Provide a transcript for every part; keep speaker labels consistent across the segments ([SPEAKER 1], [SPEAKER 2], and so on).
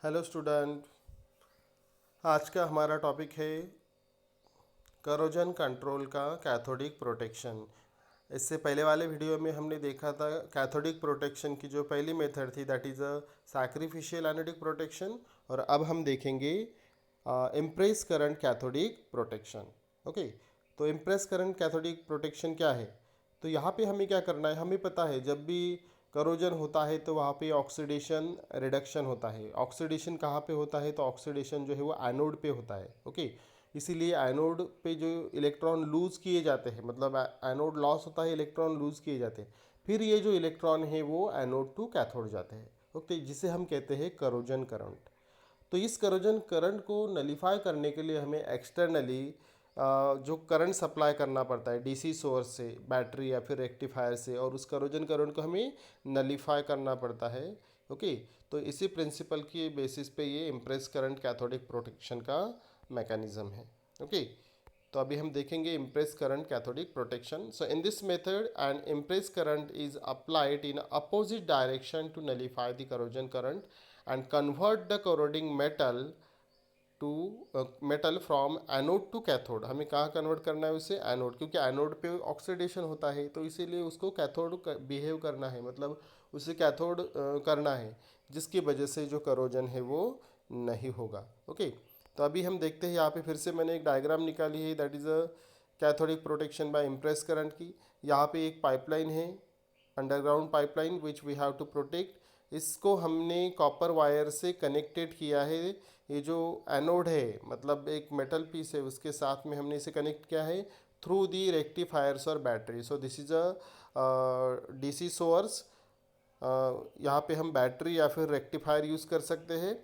[SPEAKER 1] Hello student. आज का हमारा टॉपिक है करोजन कंट्रोल का कैथोडिक प्रोटेक्शन। इससे पहले वाले वीडियो में हमने देखा था कैथोडिक प्रोटेक्शन की जो पहली मेथड थी, that is a sacrificial anodic protection. और अब हम देखेंगे impress current cathodic protection. Okay, तो इम्प्रेस करंट कैथोडिक प्रोटेक्शन क्या है? तो यहाँ पे हमें क्या करना है, हमें पता है जब भी करोजन होता है तो वहाँ पे ऑक्सीडेशन रिडक्शन होता है। ऑक्सीडेशन कहाँ पे होता है? तो ऑक्सीडेशन जो है वो एनोड पे होता है। ओके, इसीलिए एनोड पे जो इलेक्ट्रॉन लूज किए जाते हैं, मतलब एनोड लॉस होता है, इलेक्ट्रॉन लूज किए जाते हैं, फिर ये जो इलेक्ट्रॉन है वो एनोड टू कैथोड जाते हैं। ओके, जिसे हम कहते हैं करोजन करंट। तो इस करोजन करंट को नलीफाई करने के लिए हमें एक्सटर्नली जो करंट सप्लाई करना पड़ता है डीसी सोर्स से, बैटरी या फिर रेक्टिफायर से, और उस करोजन करंट को हमें नलीफाई करना पड़ता है। ओके, तो इसी प्रिंसिपल की बेसिस पे ये इम्प्रेस करंट कैथोडिक प्रोटेक्शन का मैकेनिज्म है। ओके, तो अभी हम देखेंगे impress current cathodic protection. So in this method an impress current is applied in opposite direction to nullify the corrosion current and convert the corroding metal to metal from anode to cathode. हमें कहाँ convert करना है उसे? Anode, क्योंकि anode पे oxidation होता है तो इसीलिए उसको कैथोड बिहेव करना है, मतलब उसे कैथोड करना है, जिसकी वजह से जो करोजन है वो नहीं होगा। ओके, तो अभी हम देखते हैं, यहाँ पे फिर से मैंने एक डायग्राम निकाली है, that is a cathodic protection by impress current की। यहाँ पे एक पाइपलाइन है, underground pipeline which we have to protect. इसको हमने कॉपर वायर से कनेक्टेड किया है। ये जो एनोड है, मतलब एक मेटल पीस है, उसके साथ में हमने इसे कनेक्ट किया है थ्रू दी रेक्टिफायर्स और battery. So this is a DC source. यहाँ पे हम बैटरी या फिर रेक्टिफायर यूज़ कर सकते हैं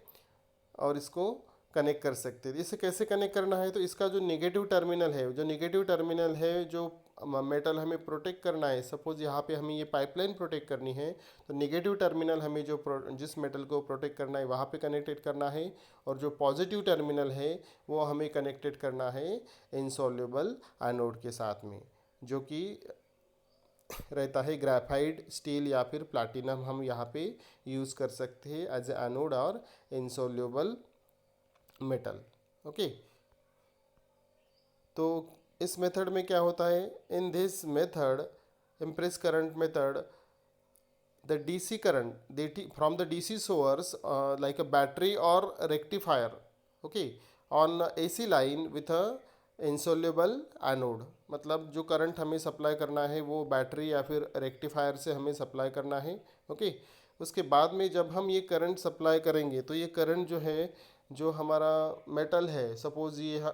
[SPEAKER 1] और इसको कनेक्ट कर सकते हैं। इसे कैसे कनेक्ट करना है? तो इसका जो निगेटिव टर्मिनल है, जो निगेटिव टर्मिनल है, जो मेटल हमें प्रोटेक्ट करना है, सपोज यहाँ पे हमें ये पाइपलाइन प्रोटेक्ट करनी है, तो निगेटिव टर्मिनल हमें जो जिस मेटल को प्रोटेक्ट करना है वहाँ पे कनेक्टेड करना है, और जो पॉजिटिव टर्मिनल है वो हमें कनेक्टेड करना है इनसॉल्युबल एनोड के साथ में, जो कि रहता है ग्रेफाइट, स्टील या फिर प्लैटिनम। हम यहाँ पे यूज़ कर सकते हैं एज ए एनोड और इनसॉल्युबल मेटल। ओके, तो इस मेथड में क्या होता है? इन this method, impress current method, the DC current from the DC source, like a battery or rectifier, okay, on AC line with a insoluble anode. मतलब जो current हमें सप्लाई करना है वो बैटरी या फिर रेक्टिफायर से हमें सप्लाई करना है। ओके, उसके बाद में जब हम ये करंट सप्लाई करेंगे तो ये करंट जो है, जो हमारा मेटल है, सपोज ये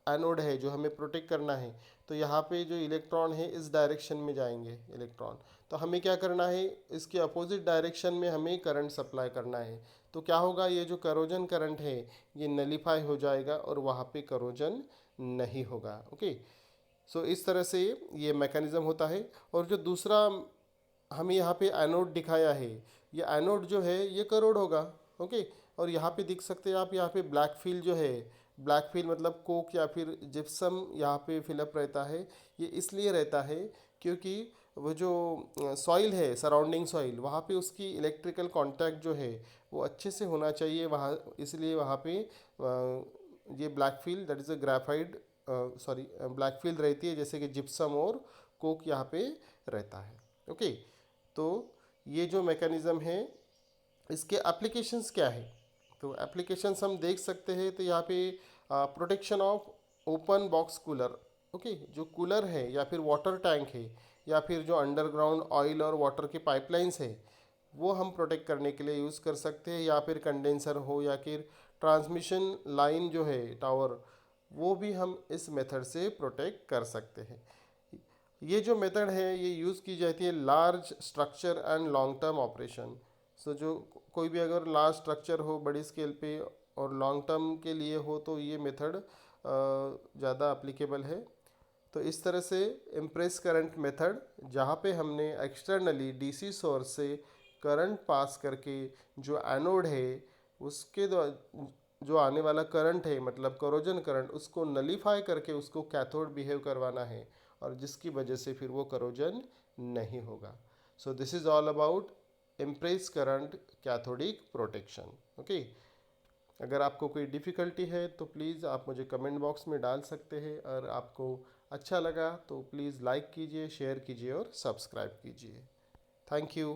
[SPEAKER 1] एनोड है जो हमें प्रोटेक्ट करना है, तो यहाँ पे जो इलेक्ट्रॉन है इस डायरेक्शन में जाएंगे इलेक्ट्रॉन। तो हमें क्या करना है? इसके अपोजिट डायरेक्शन में हमें करंट सप्लाई करना है। तो क्या होगा? ये जो करोजन करंट है ये नलीफाई हो जाएगा और वहाँ पे करोजन नहीं होगा। ओके, सो इस तरह से ये मैकेनिज्म होता है। और जो दूसरा हमें यहाँ पे एनोड दिखाया है, ये एनोड जो है ये करोड होगा। ओके, और यहाँ पे देख सकते हैं आप, यहाँ पे ब्लैक फील जो है, ब्लैक फील मतलब कोक या फिर जिप्सम यहाँ पे फिलअप रहता है। ये इसलिए रहता है क्योंकि वो जो सॉइल है, सराउंडिंग सॉइल, वहाँ पे उसकी इलेक्ट्रिकल कांटेक्ट जो है वो अच्छे से होना चाहिए वहाँ, इसलिए वहाँ पे ये black feel, that is a graphite, sorry, black feel रहती है, जैसे कि जिप्सम और कोक यहाँ पे रहता है। ओके, तो ये जो मैकेनिज़्म है इसके एप्लीकेशंस क्या है? तो एप्लीकेशंस हम देख सकते हैं, तो यहाँ पे protection of open box cooler. Okay, जो कूलर है या फिर वाटर टैंक है या फिर जो अंडरग्राउंड ऑयल और वाटर की पाइपलाइंस है वो हम प्रोटेक्ट करने के लिए यूज़ कर सकते हैं, या फिर कंडेंसर हो या फिर ट्रांसमिशन लाइन जो है, टावर, वो भी हम इस मेथड से प्रोटेक्ट कर सकते हैं। ये जो मेथड है ये यूज़ की जाती है large structure and long term operation. So जो कोई भी अगर लार्ज स्ट्रक्चर हो बड़ी स्केल पे और लॉन्ग टर्म के लिए हो तो ये मेथड ज़्यादा अप्लीकेबल है। तो इस तरह से इम्प्रेस करंट मेथड, जहाँ पे हमने एक्सटर्नली डीसी सोर्स से करंट पास करके जो एनोड है उसके जो आने वाला करंट है, मतलब करोजन करंट, उसको नलीफाई करके उसको कैथोड बिहेव करवाना है, और जिसकी वजह से फिर वो करोजन नहीं होगा। So this is all about impress current cathodic protection. Okay, अगर आपको कोई डिफ़िकल्टी है तो प्लीज़ आप मुझे कमेंट बॉक्स में डाल सकते हैं, और आपको अच्छा लगा तो प्लीज़ लाइक कीजिए, शेयर कीजिए और सब्सक्राइब कीजिए। Thank you.